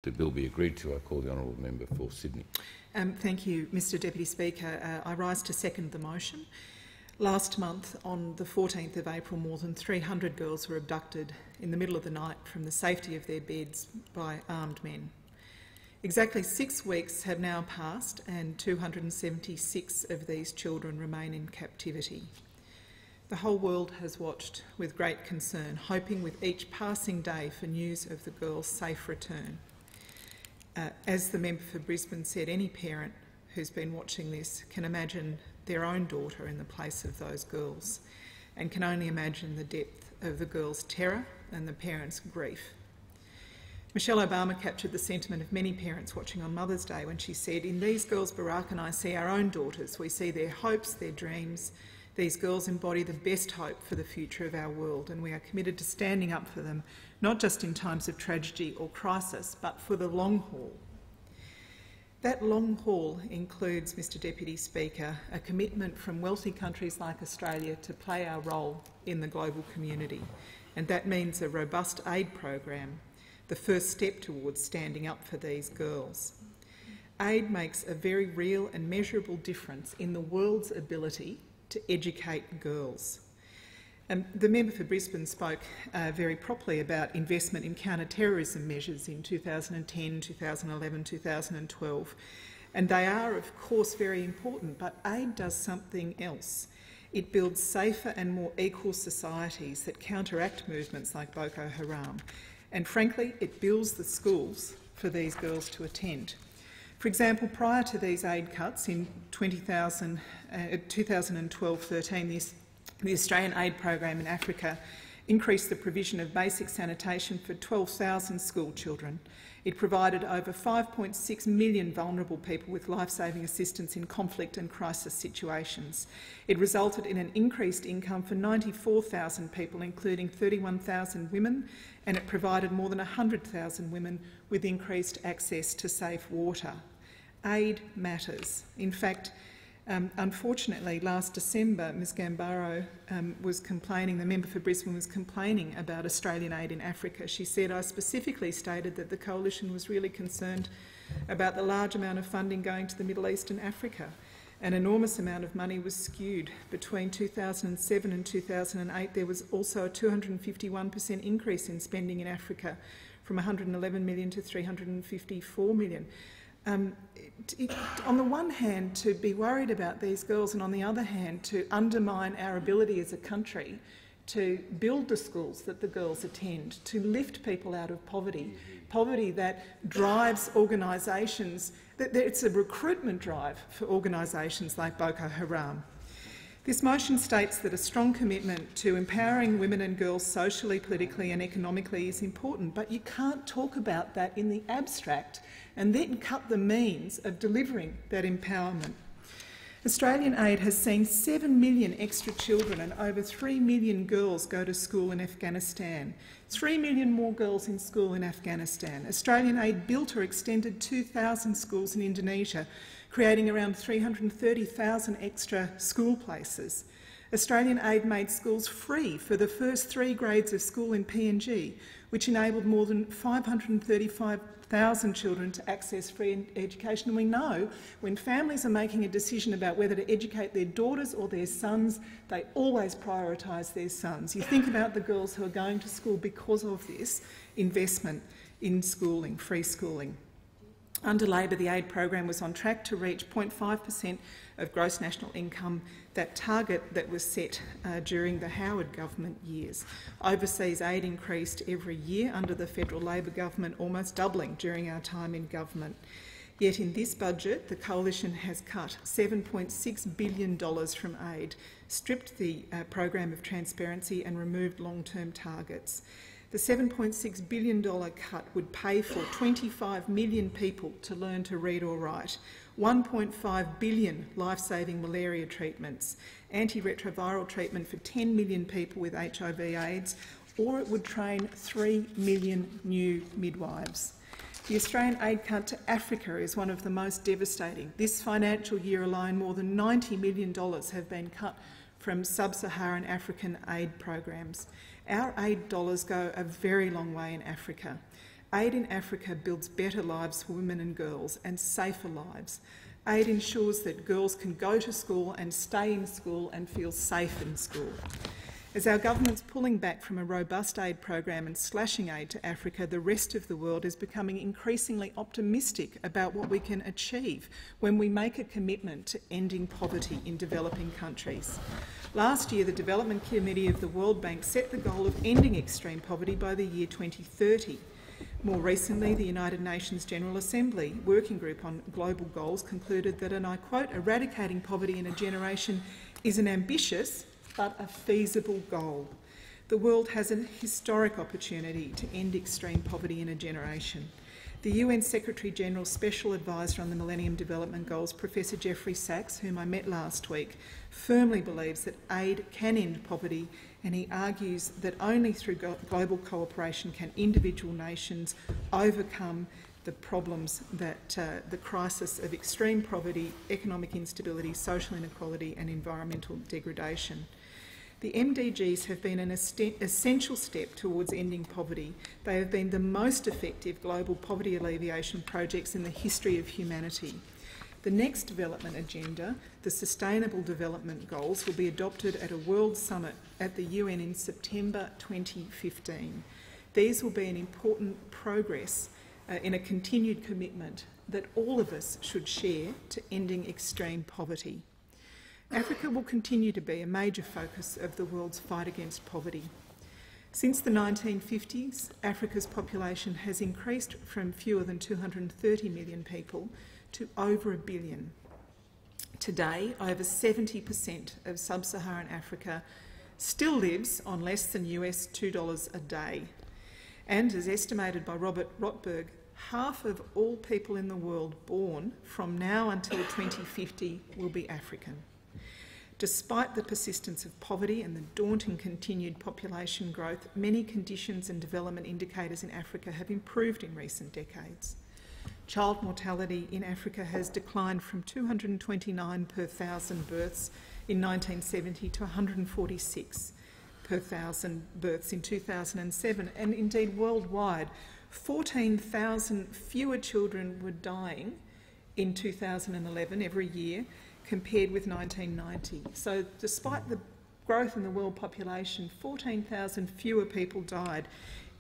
The bill be agreed to. I call the honourable member for Sydney. Thank you, Mr Deputy Speaker. I rise to second the motion. Last month, on the 14th of April, more than 300 girls were abducted in the middle of the night from the safety of their beds by armed men. Exactly 6 weeks have now passed and 276 of these children remain in captivity. The whole world has watched with great concern, hoping with each passing day for news of the girls' safe return. As the member for Brisbane said, any parent who's been watching this can imagine their own daughter in the place of those girls and can only imagine the depth of the girls' terror and the parents' grief. Michelle Obama captured the sentiment of many parents watching on Mother's Day when she said, "In these girls, Barack and I see our own daughters. We see their hopes, their dreams. These girls embody the best hope for the future of our world, and we are committed to standing up for them, not just in times of tragedy or crisis, but for the long haul." That long haul includes, Mr Deputy Speaker, a commitment from wealthy countries like Australia to play our role in the global community, and that means a robust aid program, the first step towards standing up for these girls. Aid makes a very real and measurable difference in the world's ability to educate girls. The member for Brisbane spoke very properly about investment in counter-terrorism measures in 2010, 2011, 2012, and they are of course very important, but aid does something else. It builds safer and more equal societies that counteract movements like Boko Haram, and frankly it builds the schools for these girls to attend. For example, prior to these aid cuts in 2012-13, the Australian Aid Program in Africa increased the provision of basic sanitation for 12,000 school children. It provided over 5.6 million vulnerable people with life-saving assistance in conflict and crisis situations. It resulted in an increased income for 94,000 people, including 31,000 women, and it provided more than 100,000 women with increased access to safe water. Aid matters. In fact, unfortunately, last December, Ms Gambaro was complaining, the member for Brisbane was complaining about Australian aid in Africa. She said, "I specifically stated that the Coalition was really concerned about the large amount of funding going to the Middle East and Africa. An enormous amount of money was skewed. Between 2007 and 2008, there was also a 251% increase in spending in Africa, from 111 million to 354 million. On the one hand, to be worried about these girls, and on the other hand, to undermine our ability as a country to build the schools that the girls attend, to lift people out of poverty, poverty that drives organisations, it's a recruitment drive for organisations like Boko Haram. This motion states that a strong commitment to empowering women and girls socially, politically and economically is important, but you can't talk about that in the abstract and then cut the means of delivering that empowerment. Australian aid has seen 7 million extra children and over 3 million girls go to school in Afghanistan. 3 million more girls in school in Afghanistan. Australian aid built or extended 2,000 schools in Indonesia, creating around 330,000 extra school places. Australian aid made schools free for the first 3 grades of school in PNG, which enabled more than 535,000 children to access free education. And we know when families are making a decision about whether to educate their daughters or their sons, they always prioritise their sons. You think about the girls who are going to school because of this investment in schooling, free schooling. Under Labor, the aid program was on track to reach 0.5% of gross national income, that target that was set during the Howard government years. Overseas aid increased every year under the federal Labor government, almost doubling during our time in government. Yet in this budget, the Coalition has cut $7.6 billion from aid, stripped the program of transparency and removed long-term targets. The $7.6 billion cut would pay for 25 million people to learn to read or write, 1.5 billion life-saving malaria treatments, antiretroviral treatment for 10 million people with HIV/AIDS, or it would train 3 million new midwives. The Australian aid cut to Africa is one of the most devastating. This financial year alone, more than $90 million have been cut from sub-Saharan African aid programs. Our aid dollars go a very long way in Africa. Aid in Africa builds better lives for women and girls and safer lives. Aid ensures that girls can go to school and stay in school and feel safe in school. As our government's pulling back from a robust aid program and slashing aid to Africa, the rest of the world is becoming increasingly optimistic about what we can achieve when we make a commitment to ending poverty in developing countries. Last year, the Development Committee of the World Bank set the goal of ending extreme poverty by the year 2030. More recently, the United Nations General Assembly Working Group on Global Goals concluded that, and I quote, "Eradicating poverty in a generation is an ambitious but a feasible goal. The world has a historic opportunity to end extreme poverty in a generation." The UN Secretary-General's Special Advisor on the Millennium Development Goals, Professor Jeffrey Sachs, whom I met last week, firmly believes that aid can end poverty, and he argues that only through global cooperation can individual nations overcome the problems that the crisis of extreme poverty, economic instability, social inequality and environmental degradation. The MDGs have been an essential step towards ending poverty. They have been the most effective global poverty alleviation projects in the history of humanity. The next development agenda, the Sustainable Development Goals, will be adopted at a World Summit at the UN in September 2015. These will be an important progress in a continued commitment that all of us should share to ending extreme poverty. Africa will continue to be a major focus of the world's fight against poverty. Since the 1950s, Africa's population has increased from fewer than 230 million people to over 1 billion. Today, over 70% of sub-Saharan Africa still lives on less than US $2 a day. And as estimated by Robert Rotberg, half of all people in the world born from now until 2050 will be African. Despite the persistence of poverty and the daunting continued population growth, many conditions and development indicators in Africa have improved in recent decades. Child mortality in Africa has declined from 229 per 1,000 births in 1970 to 146 per 1,000 births in 2007, and indeed worldwide, 14,000 fewer children were dying in 2011 every year compared with 1990. So despite the growth in the world population, 14,000 fewer people died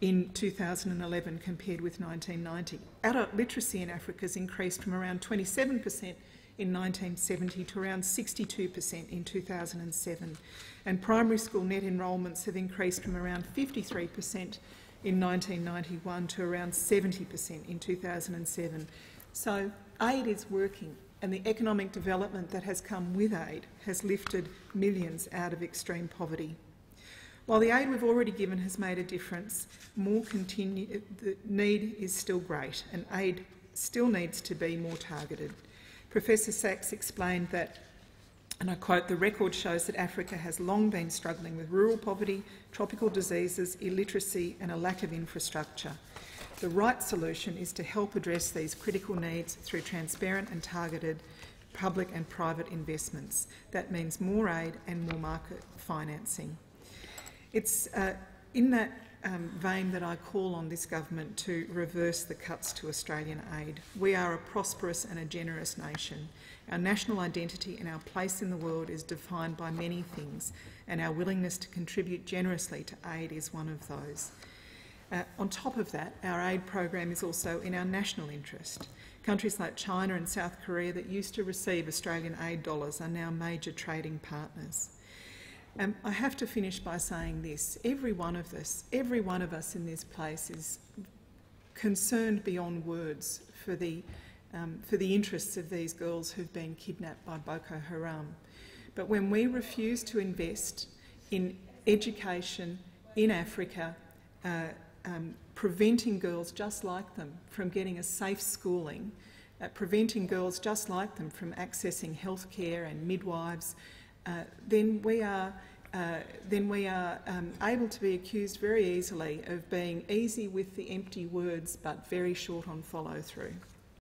in 2011 compared with 1990. Adult literacy in Africa has increased from around 27% in 1970 to around 62% in 2007. And primary school net enrolments have increased from around 53% in 1991 to around 70% in 2007. So aid is working, and the economic development that has come with aid has lifted millions out of extreme poverty. While the aid we've already given has made a difference, the need is still great, and aid still needs to be more targeted. Professor Sachs explained that, and I quote, "The record shows that Africa has long been struggling with rural poverty, tropical diseases, illiteracy and a lack of infrastructure. The right solution is to help address these critical needs through transparent and targeted public and private investments. That means more aid and more market financing." It's in that vein that I call on this government to reverse the cuts to Australian aid. We are a prosperous and a generous nation. Our national identity and our place in the world is defined by many things, and our willingness to contribute generously to aid is one of those. On top of that, our aid program is also in our national interest. Countries like China and South Korea that used to receive Australian aid dollars are now major trading partners. I have to finish by saying this. Every one of us in this place is concerned beyond words for the interests of these girls who've been kidnapped by Boko Haram. But when we refuse to invest in education in Africa, preventing girls just like them from getting a safe schooling, preventing girls just like them from accessing healthcare and midwives, then we are able to be accused very easily of being easy with the empty words but very short on follow-through.